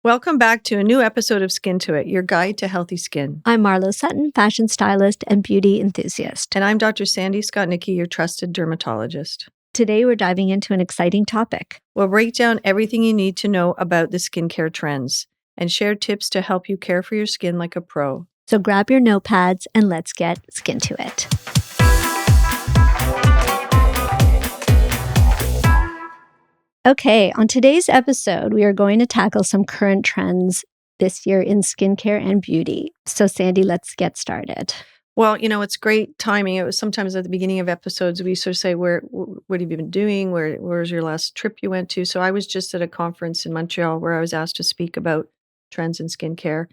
Welcome back to a new episode of Skin to It, your guide to healthy skin. I'm Marlo Sutton, fashion stylist and beauty enthusiast. And I'm Dr. Sandy Skotnicki, your trusted dermatologist. Today, we're diving into an exciting topic. We'll break down everything you need to know about the skincare trends and share tips to help you care for your skin like a pro. So grab your notepads and let's get skin to it. Okay, on today's episode, we are going to tackle some current trends this year in skincare and beauty. So Sandy, let's get started. Well, it's great timing. It was sometimes at the beginning of episodes, we sort of say, what have you been doing? Where's your last trip you went to? So I was just at a conference in Montreal where I was asked to speak about trends in skincare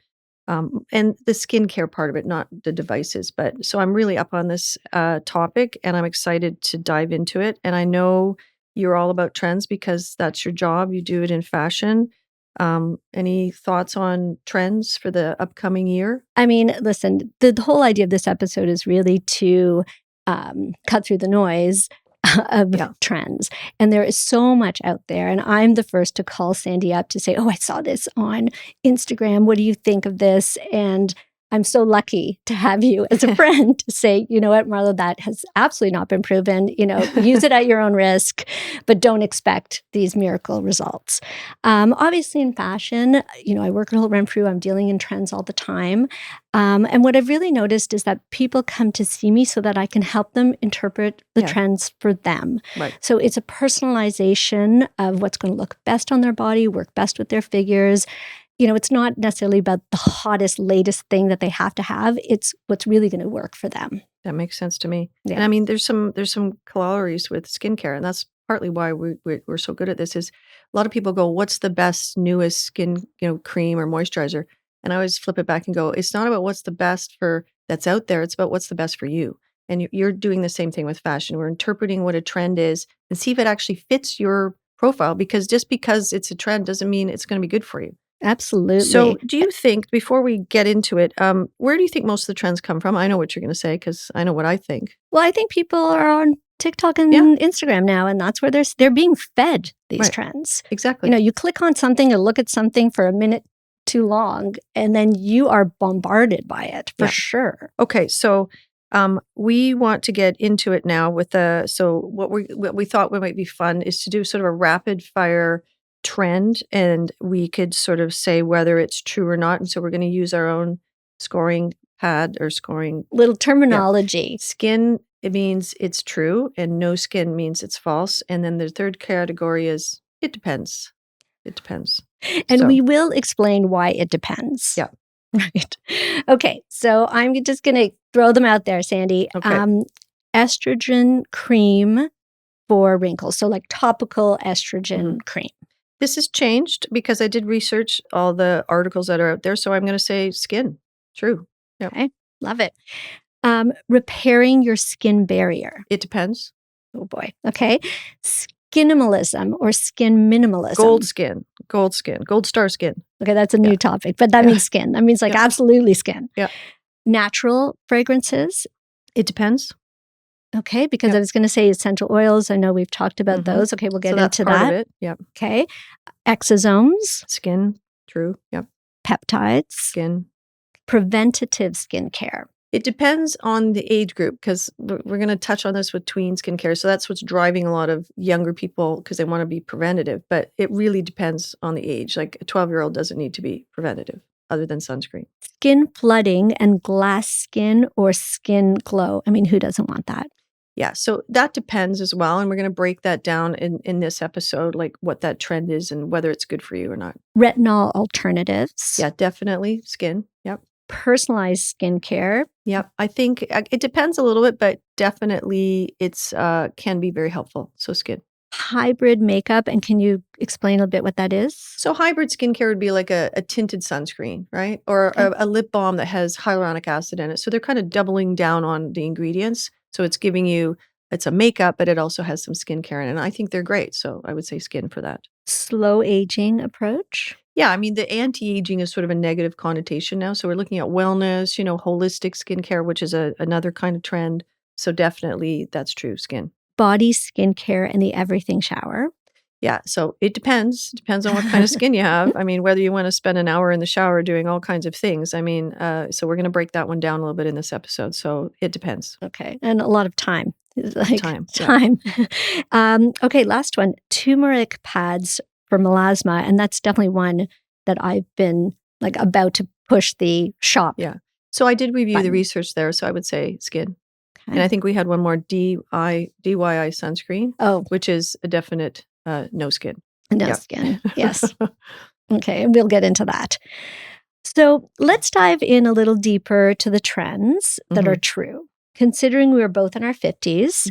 and the skincare part of it, not the devices. But so I'm really up on this topic and I'm excited to dive into it. And I know you're all about trends because that's your job. You do it in fashion. Any thoughts on trends for the upcoming year? I mean, listen, the whole idea of this episode is really to cut through the noise of trends. And there is so much out there. And I'm the first to call Sandy up to say, oh, I saw this on Instagram. What do you think of this? And I'm so lucky to have you as a friend to say, you know what, Marlo, that has absolutely not been proven. Use it at your own risk, but don't expect these miracle results. Obviously in fashion, I work with Renfrew. I'm dealing in trends all the time. And what I've really noticed is that people come to see me so that I can help them interpret the trends for them. Right. So it's a personalization of what's going to look best on their body, work best with their figures. It's not necessarily about the hottest, latest thing that they have to have. It's what's really going to work for them. That makes sense to me. Yeah. And I mean, there's some corollaries with skincare, and that's partly why we're so good at this. Is a lot of people go, "What's the best, newest skin, cream or moisturizer?" And I always flip it back and go, "It's not about what's the best for that's out there. It's about what's the best for you." And you're doing the same thing with fashion. We're interpreting what a trend is and see if it actually fits your profile. Because just because it's a trend doesn't mean it's going to be good for you. Absolutely. So do you think, before we get into it, where do you think most of the trends come from? I know what you're going to say because I know what I think. Well, I think people are on TikTok and Instagram now, and that's where they're being fed these trends. Exactly. You click on something or look at something for a minute too long, and then you are bombarded by it for sure. Okay, so we want to get into it now with what we thought might be fun is to do sort of a rapid fire trend, and we could sort of say whether it's true or not. And so we're going to use our own scoring pad or scoring little terminology. Skin, it means it's true, and no skin means it's false. And then the third category is it depends. It depends. And we will explain why it depends. Yeah. Right. Okay. So I'm just going to throw them out there, Sandy. Okay. Estrogen cream for wrinkles. So like topical estrogen cream. This has changed because I did research all the articles that are out there. So I'm going to say skin. True. Yep. Okay. Love it. Repairing your skin barrier. It depends. Oh boy. Okay. Skinimalism or skin minimalism. Gold skin. Gold skin. Gold star skin. Okay. That's a new topic, but that means skin. That means like absolutely skin. Yeah. Natural fragrances. It depends. Okay, because I was going to say essential oils. I know we've talked about those. Okay, we'll get into that. Part of it. Yep. Okay. Exosomes. Skin. True. Yep. Peptides. Skin. Preventative skincare. It depends on the age group because we're going to touch on this with tween skincare. So that's what's driving a lot of younger people because they want to be preventative. But it really depends on the age. Like a 12-year-old doesn't need to be preventative other than sunscreen. Skin flooding and glass skin or skin glow. I mean, who doesn't want that? Yeah, so that depends as well. And we're going to break that down in this episode, like what that trend is and whether it's good for you or not. Retinol alternatives. Yeah, definitely. Skin. Yep. Personalized skincare. Yep. I think it depends a little bit, but definitely it's can be very helpful. So skin. Hybrid makeup. And can you explain a bit what that is? So hybrid skincare would be like a tinted sunscreen, right? Or a lip balm that has hyaluronic acid in it. So they're kind of doubling down on the ingredients. So it's giving you, it's a makeup, but it also has some skincare in it. And I think they're great. So I would say skin for that. Slow aging approach. Yeah, I mean, the anti-aging is sort of a negative connotation now. So we're looking at wellness, holistic skincare, which is another kind of trend. So definitely that's true, skin. Body skincare and the everything shower. Yeah, so it depends. Depends on what kind of skin you have. I mean, whether you want to spend an hour in the shower doing all kinds of things. I mean, so we're going to break that one down a little bit in this episode. So it depends. Okay, and a lot of time. Like Time. time. Okay, last one. Turmeric pads for melasma, and that's definitely one that I've been like about to push the shop. Yeah. So I did review the button. research there. So I would say skin. Okay. And I think we had one more DYI sunscreen, Oh, which is a definite no skin. no Yeah. skin. Yes. Okay, we'll get into that. So let's dive in a little deeper to the trends that are true. Considering we were both in our 50s,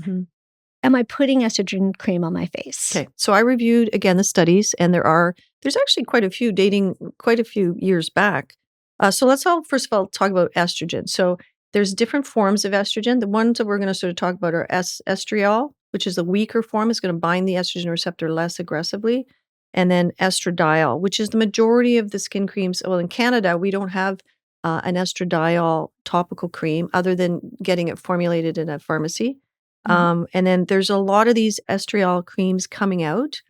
am I putting estrogen cream on my face? Okay. So I reviewed again the studies, and there's actually quite a few dating quite a few years back. So let's all first of all talk about estrogen. So there's different forms of estrogen. The ones that we're going to sort of talk about are estriol, which is the weaker form, is going to bind the estrogen receptor less aggressively, and then estradiol, which is the majority of the skin creams. Well, in Canada, we don't have an estradiol topical cream other than getting it formulated in a pharmacy. And then there's a lot of these estriol creams coming out.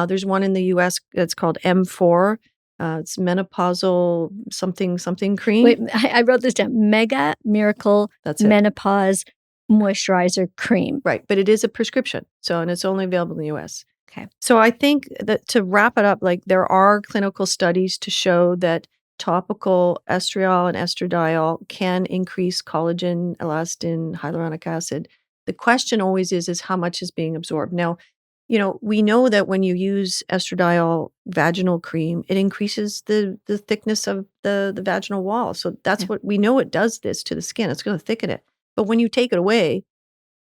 There's one in the US that's called M4. It's menopausal something cream. Wait, I wrote this down. Mega Miracle That's it. Menopause Moisturizer Cream. Right. But it is a prescription. So, and it's only available in the US. Okay. So I think that to wrap it up, like there are clinical studies to show that topical estriol and estradiol can increase collagen, elastin, hyaluronic acid. The question always is how much is being absorbed. Now, we know that when you use estradiol vaginal cream, it increases the thickness of the vaginal wall. So that's what we know, it does this to the skin. It's going to thicken it. But when you take it away,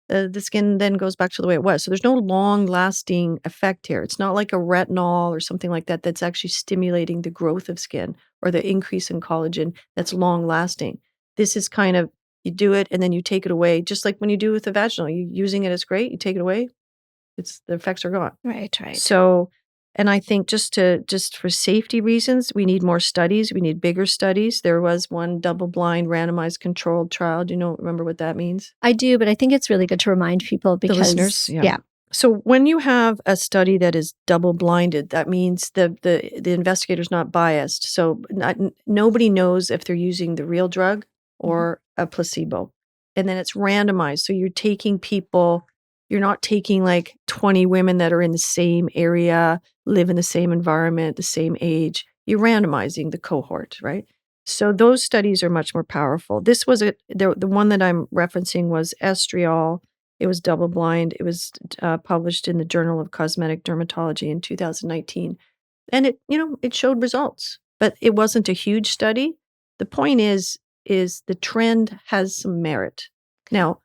the skin then goes back to the way it was. So there's no long-lasting effect here. It's not like a retinol or something like that that's actually stimulating the growth of skin or the increase in collagen that's long-lasting. This is kind of, you do it and then you take it away, just like when you do with the vaginal. You're using it as great, you take it away, the effects are gone. Right. So, and I think just for safety reasons, we need more studies. We need bigger studies. There was one double-blind, randomized, controlled trial. Do you remember what that means? I do, but I think it's really good to remind people because the listeners, yeah. So when you have a study that is double-blinded, that means the investigator's not biased. So nobody knows if they're using the real drug or a placebo, and then it's randomized. So you're taking people. You're not taking like 20 women that are in the same area, live in the same environment, the same age. You're randomizing the cohort, right? So those studies are much more powerful. This was the one that I'm referencing was estriol. It was double blind. It was published in the Journal of Cosmetic Dermatology in 2019, and it showed results, but it wasn't a huge study. The point is the trend has some merit. Now,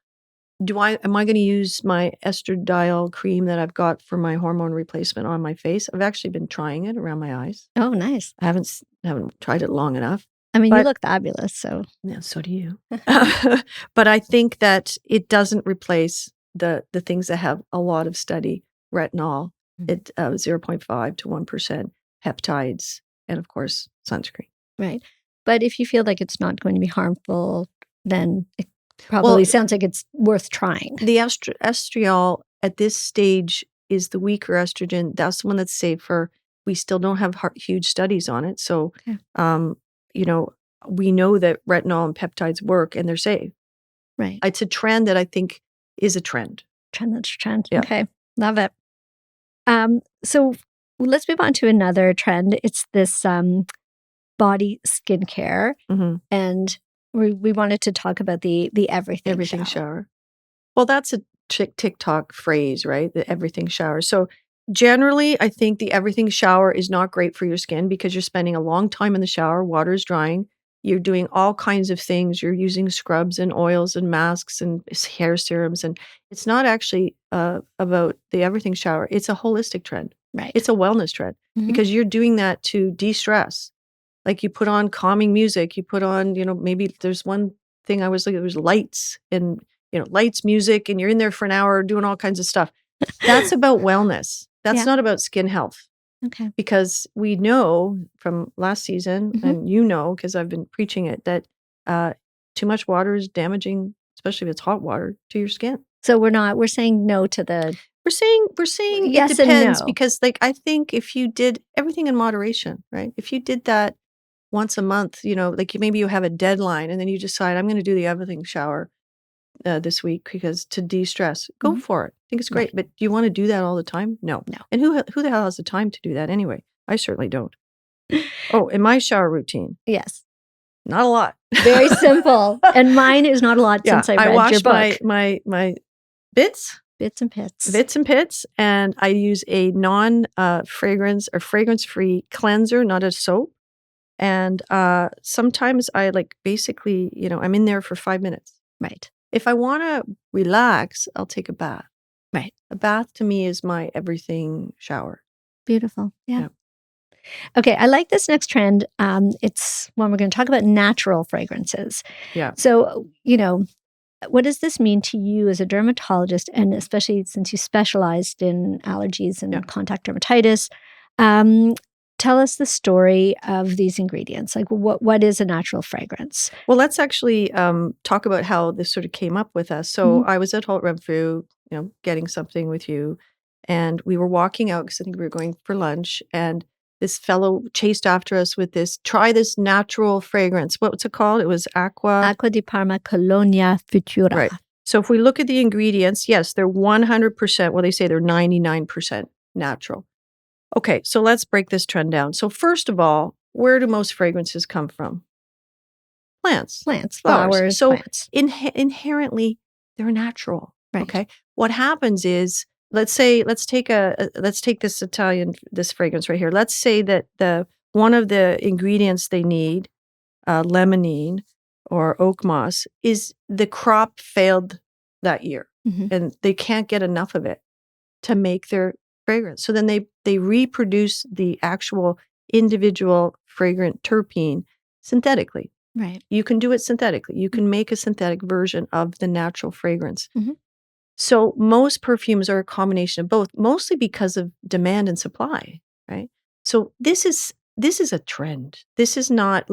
am I going to use my estradiol cream that I've got for my hormone replacement on my face? I've actually been trying it around my eyes. Oh, nice. I haven't tried it long enough. I mean, you look fabulous, so. Yeah, so do you. But I think that it doesn't replace the things that have a lot of study, retinol at 0.5 to 1%, peptides, and of course, sunscreen. Right. But if you feel like it's not going to be harmful, then it probably sounds like it's worth trying. The estriol at this stage is the weaker estrogen. That's the one that's safer. We still don't have huge studies on it. So, we know that retinol and peptides work and they're safe. Right. It's a trend that I think is a trend. That's a trend. Yeah. Okay. Love it. So let's move on to another trend. It's this body skincare. And we wanted to talk about the everything shower. Well, that's a TikTok phrase, right? The everything shower. So generally, I think the everything shower is not great for your skin because you're spending a long time in the shower. Water is drying. You're doing all kinds of things. You're using scrubs and oils and masks and hair serums. And it's not actually about the everything shower. It's a holistic trend. Right. It's a wellness trend because you're doing that to de-stress. Like you put on calming music, you put on, maybe there's one thing I was looking, there was lights and, lights, music, and you're in there for an hour doing all kinds of stuff. That's about wellness. That's not about skin health. Okay. Because we know from last season, and because I've been preaching it, that too much water is damaging, especially if it's hot water, to your skin. So we're saying no to the We're saying it Yes and depends no. because, like, I think if you did everything in moderation, right? If you did that once a month, like maybe you have a deadline and then you decide I'm going to do the everything shower this week because to de-stress, go Mhm. for it. I think it's Right. great. But do you want to do that all the time? No. No. And who the hell has the time to do that anyway? I certainly don't. Oh, in my shower routine, Yes. not a lot. Very simple. And mine is not a lot Yeah, since I I read your wash book. my bits, Bits and pits. bits and pits, and I use a non fragrance or fragrance free cleanser, not a soap. And sometimes I basically, I'm in there for 5 minutes. Right. If I want to relax, I'll take a bath. Right. A bath to me is my everything shower. Beautiful. Yeah. Yeah. Okay. I like this next trend. It's when we're going to talk about natural fragrances. Yeah. So, what does this mean to you as a dermatologist, and especially since you specialized in allergies and Yeah. contact dermatitis? Tell us the story of these ingredients. Like, what is a natural fragrance? Well, let's actually talk about how this sort of came up with us. So I was at Holt Renfrew, getting something with you, and we were walking out because I think we were going for lunch, and this fellow chased after us with try this natural fragrance. What's it called? It was Acqua di Parma Colonia Futura. Right. So if we look at the ingredients, yes, they're 100%. Well, they say they're 99% natural. Okay, so let's break this trend down. So first of all, where do most fragrances come from? Plants. Plants, Flowers. flowers, So plants. inherently, they're natural. Right. Okay. What happens is, let's take this fragrance right here. Let's say that one of the ingredients they need, limonene or oak moss, is the crop failed that year, and they can't get enough of it to make their fragrance. So then they reproduce the actual individual fragrant terpene synthetically. Right. You can do it synthetically. You can make a synthetic version of the natural fragrance. Mhm. So most perfumes are a combination of both, mostly because of demand and supply, right? So this is a trend. This is not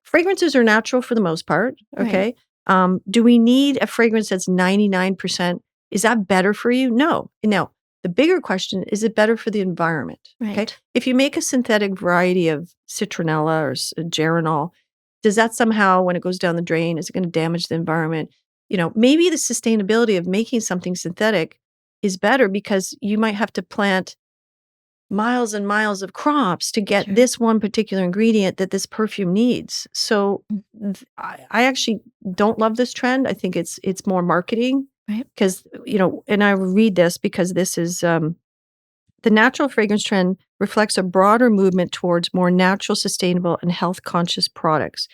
fragrances are natural for the most part, okay? Do we need a fragrance that's 99%? Is that better for you? No. Now, the bigger question is it better for the environment? Right. Okay. If you make a synthetic variety of citronella or geranol, does that somehow, when it goes down the drain, is it going to damage the environment? Maybe the sustainability of making something synthetic is better because you might have to plant miles and miles of crops to get Sure. this one particular ingredient that this perfume needs. So I actually don't love this trend. I think it's more marketing. Right. Because, and I read this because this is the natural fragrance trend reflects a broader movement towards more natural, sustainable, and health conscious products.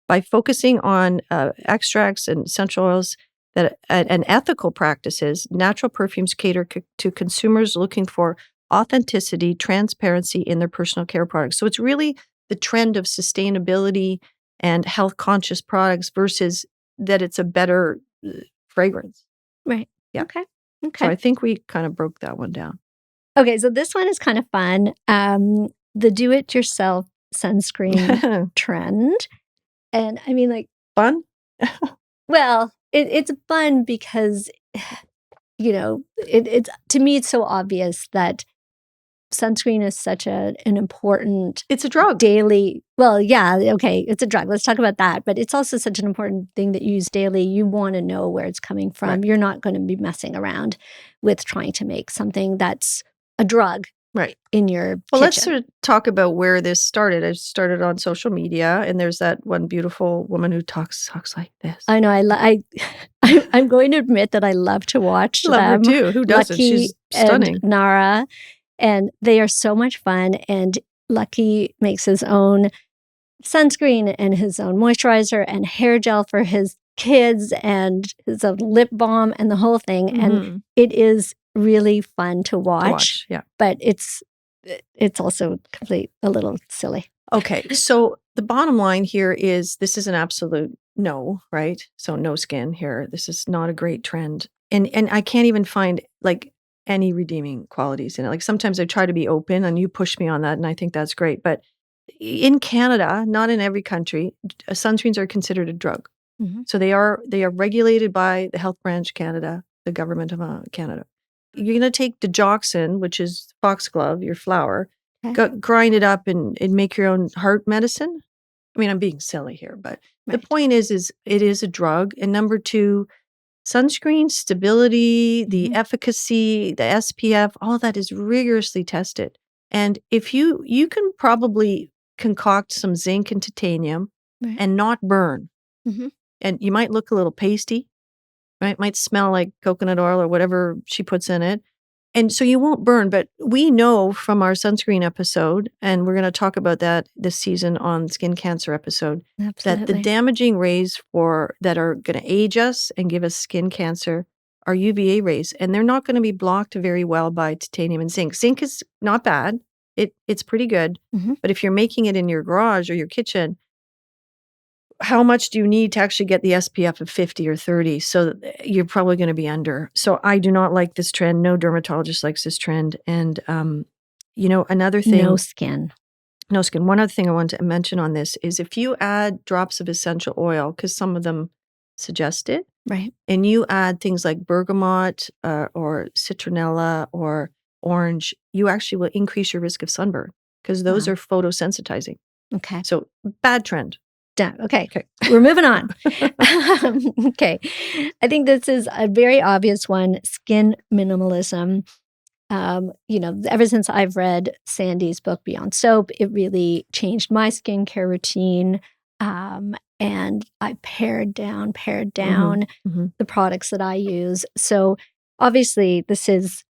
By focusing on extracts and essential oils and ethical practices, natural perfumes cater to consumers looking for authenticity, transparency in their personal care products. So it's really the trend of sustainability and health conscious products versus that it's a better fragrance. Right. Yeah. Okay. So I think we kind of broke that one down. Okay, so this one is kind of fun. The do-it-yourself sunscreen trend. And I mean, Fun? well, it's fun because, it's to me, it's so obvious that sunscreen is such an important It's a drug. daily. Well, yeah, okay, it's a drug. Let's talk about that. But it's also such an important thing that you use daily. You want to know where it's coming from. Right. You're not going to be messing around with trying to make something that's a drug. Right. In your Well, let's kitchen. sort of talk about where this started. It started on social media, and there's that one beautiful woman who talks like this. I know. I'm going to admit that I love to watch Love her them. too. Who doesn't? Lucky She's stunning. and Nara, and they are so much fun. And Lucky makes his own sunscreen and his own moisturizer and hair gel for his kids and his own lip balm and the whole thing. And it is really fun to watch. Yeah. But it's also a little silly. Okay. So the bottom line here is this is an absolute no, right? So no skin here. This is not a great trend. And I can't even find any redeeming qualities in it. Like sometimes I try to be open and you push me on that and I think that's great. But in Canada, not in every country, sunscreens are considered a drug. So they are regulated by the Health Branch Canada, the government of Canada. you're gonna take digoxin, which is foxglove, your flower, Okay. grind it up and make your own heart medicine. I mean, I'm being silly here, but the Right. point is it is a drug. And number two, sunscreen stability, the Mhm. efficacy, the SPF, all that is rigorously tested. And if you can probably concoct some zinc and titanium Right. and not burn. Mhm. And you might look a little pasty, right? Might smell like coconut oil or whatever she puts in it. And so you won't burn, but we know from our sunscreen episode, and we're going to talk about that this season on skin cancer episode, that the Absolutely. damaging rays that are going to age us and give us skin cancer are UVA rays, and they're not going to be blocked very well by titanium and zinc. Zinc is not bad. It's pretty good. Mhm. But if you're making it in your garage or your kitchen, how much do you need to actually get the SPF of 50 or 30? So you're probably going to be under. So I do not like this trend. No dermatologist likes this trend. And, another thing. No skin. No skin. One other thing I want to mention on this is if you add drops of essential oil, because some of them suggest it, Right. and you add things like bergamot or citronella or orange, you actually will increase your risk of sunburn because those Wow. are photosensitizing. Okay. So bad trend. Done. Okay. Okay. We're moving on. Okay. I think this is a very obvious one, skin minimalism. Ever since I've read Sandy's book Beyond Soap, it really changed my skincare routine. And I pared down Mhm. the products that I use. So obviously this is,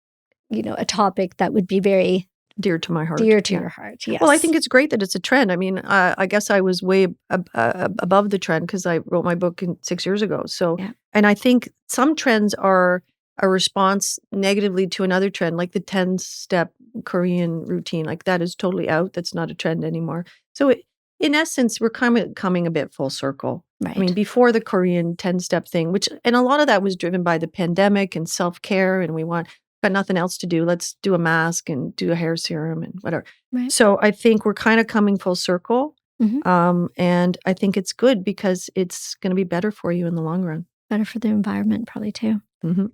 a topic that would be very Dear to my heart. dear to Yeah. your heart. Well, I Yes. think it's great that it's a trend. I mean, I guess I was way above the trend because I wrote my book 6 years ago. So, Yeah. and I think some trends are a response negatively to another trend, like the 10-step Korean routine. Like that is totally out. That's not a trend anymore. So, in essence, we're kind of coming a bit full circle. I mean, Right. before the Korean 10-step thing, and a lot of that was driven by the pandemic and self-care, and got nothing else to do. Let's do a mask and do a hair serum and whatever. Right. So I think we're kind of coming full circle. Mhm. And I think it's good because it's going to be better for you in the long run. Better for the environment, probably too. Hmm.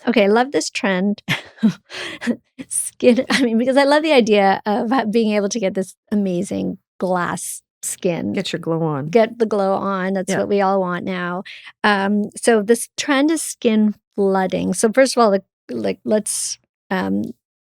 Okay, I love this trend. Because I love the idea of being able to get this amazing glass skin. Get your glow on. Get the glow on. That's Yeah. what we all want now. So this trend is skin flooding. So first of all, let's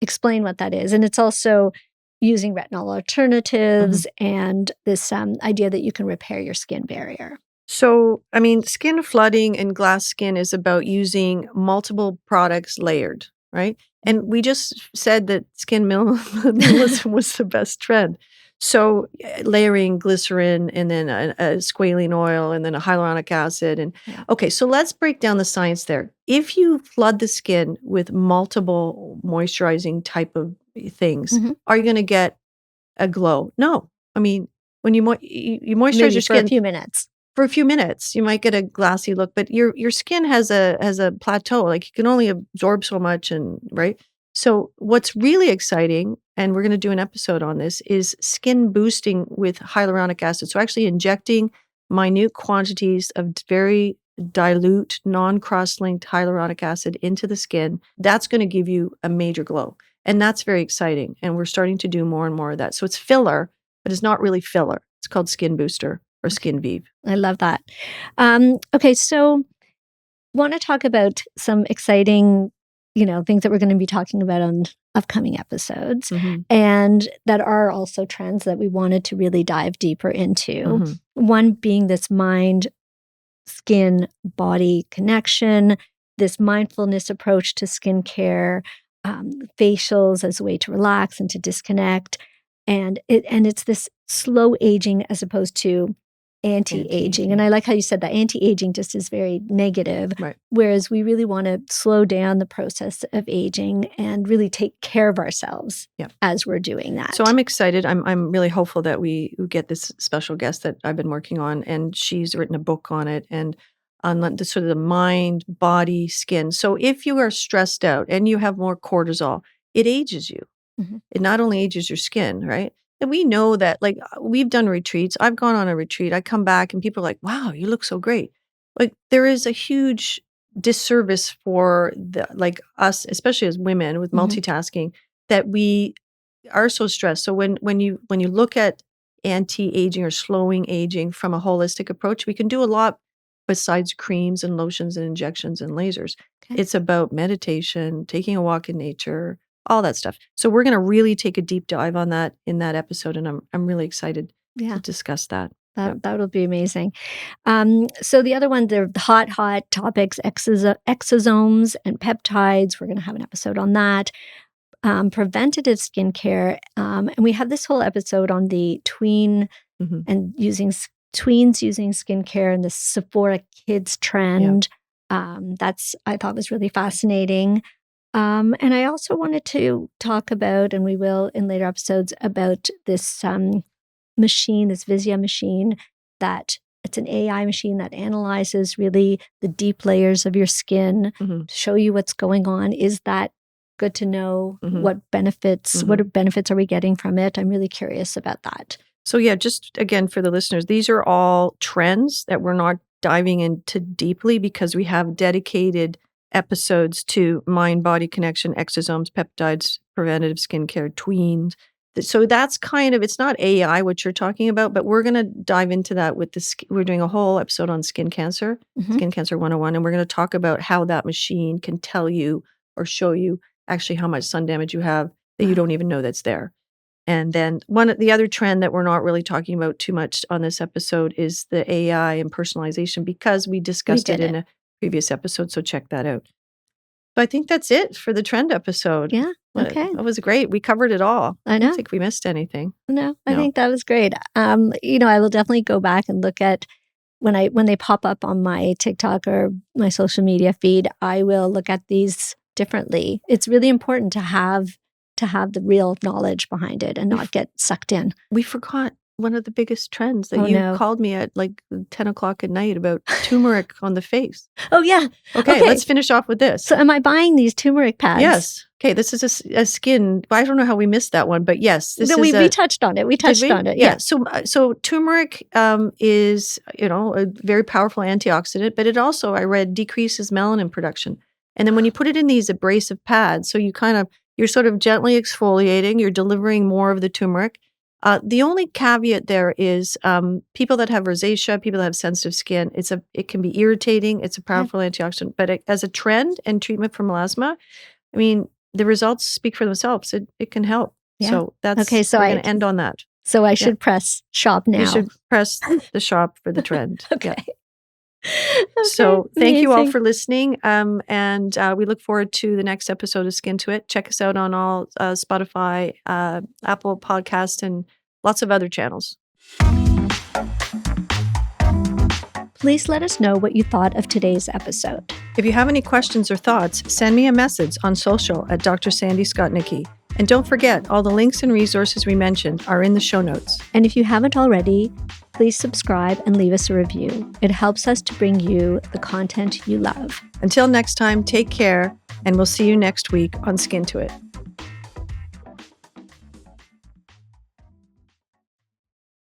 explain what that is. And it's also using retinol alternatives and this idea that you can repair your skin barrier. So, I mean, skin flooding and glass skin is about using multiple products layered, right? And we just said that skin minimalism was the best trend. So, layering glycerin and then a squalene oil and then a hyaluronic acid. And Yeah. okay, so let's break down the science there. If you flood the skin with multiple moisturizing type of things, Mhm. are you going to get a glow? No. I mean, when you moisturize Maybe your for a skin few minutes. for a few minutes, you might get a glassy look, but your skin has a plateau. Like you can only absorb so much, and right. So what's really exciting, and we're going to do an episode on this, is skin boosting with hyaluronic acid. So actually injecting minute quantities of very dilute, non-cross-linked hyaluronic acid into the skin. That's going to give you a major glow, and that's very exciting. And we're starting to do more and more of that. So it's filler, but it's not really filler. It's called skin booster or skin Vive. I love that. Okay, so want to talk about some exciting, things that we're going to be talking about on upcoming episodes, Mhm. and that are also trends that we wanted to really dive deeper into. Mhm. One being this mind, skin, body connection, this mindfulness approach to skincare, facials as a way to relax and to disconnect, and it's this slow aging as opposed to anti-aging. And I like how you said that anti-aging just is very negative, Right. whereas we really want to slow down the process of aging and really take care of ourselves as we're doing that. So I'm excited. I'm really hopeful that we get this special guest that I've been working on, and she's written a book on it and on the sort of the mind, body, skin. So if you are stressed out and you have more cortisol, it ages you. Mhm. It not only ages your skin, right? And we know that, like, we've done retreats. I've gone on a retreat. I come back and people are like, wow, you look so great. Like, there is a huge disservice for us, especially as women with multitasking, that we are so stressed. So when you look at anti-aging or slowing aging from a holistic approach, we can do a lot besides creams and lotions and injections and lasers. Okay. It's about meditation, taking a walk in nature, all that stuff. So we're going to really take a deep dive on that in that episode, and I'm really excited to discuss that. That would be amazing. So the other one, the hot topics, exosomes and peptides. We're going to have an episode on that. Preventative skincare. And we have this whole episode on the tween and tweens using skincare and the Sephora kids trend. That's, I thought, was really fascinating. And I also wanted to talk about, and we will in later episodes, about this machine, this Visia machine, that it's an AI machine that analyzes really the deep layers of your skin to show you what's going on. Is that good to know? What benefits, what benefits are we getting from it? I'm really curious about that. So yeah, just again, for the listeners, these are all trends that we're not diving into deeply because we have dedicated episodes to mind-body connection, exosomes, peptides, preventative skincare, tweens. So that's kind of, it's not AI what you're talking about, but we're going to dive into that with we're doing a whole episode on skin cancer, Skin Cancer 101, and we're going to talk about how that machine can tell you or show you actually how much sun damage you have that you don't even know that's there. And then the other trend that we're not really talking about too much on this episode is the AI and personalization, because we discussed it in a previous episode. So check that out. So I think that's it for the trend episode. Yeah. Okay. That was great. We covered it all. I know. I don't think we missed anything. No, I think that was great. I will definitely go back and look at when they pop up on my TikTok or my social media feed. I will look at these differently. It's really important to have the real knowledge behind it and not get sucked in. We forgot one of the biggest trends that called me at like 10 o'clock at night about turmeric on the face. Oh, yeah. Okay, let's finish off with this. So am I buying these turmeric pads? Yes. Okay, this is a skin. I don't know how we missed that one, but yes. We touched on it. We touched on it. Yeah. So turmeric is, a very powerful antioxidant, but it also, I read, decreases melanin production. And then when you put it in these abrasive pads, so you're sort of gently exfoliating, you're delivering more of the turmeric. The only caveat there is people that have rosacea, people that have sensitive skin, it can be irritating. It's a powerful antioxidant, but as a trend and treatment for melasma, I mean, the results speak for themselves. It can help. Yeah. So that's okay. So we're going to end on that. So I should press shop now. You should press the shop for the trend. Okay. Yeah. So thank you all for listening. And we look forward to the next episode of Skin to It. Check us out on all Spotify, Apple Podcast, and lots of other channels. Please let us know what you thought of today's episode. If you have any questions or thoughts, send me a message on social at Dr. Sandy Skotnicki. And don't forget, all the links and resources we mentioned are in the show notes. And if you haven't already, please subscribe and leave us a review. It helps us to bring you the content you love. Until next time, take care, and we'll see you next week on Skin to It.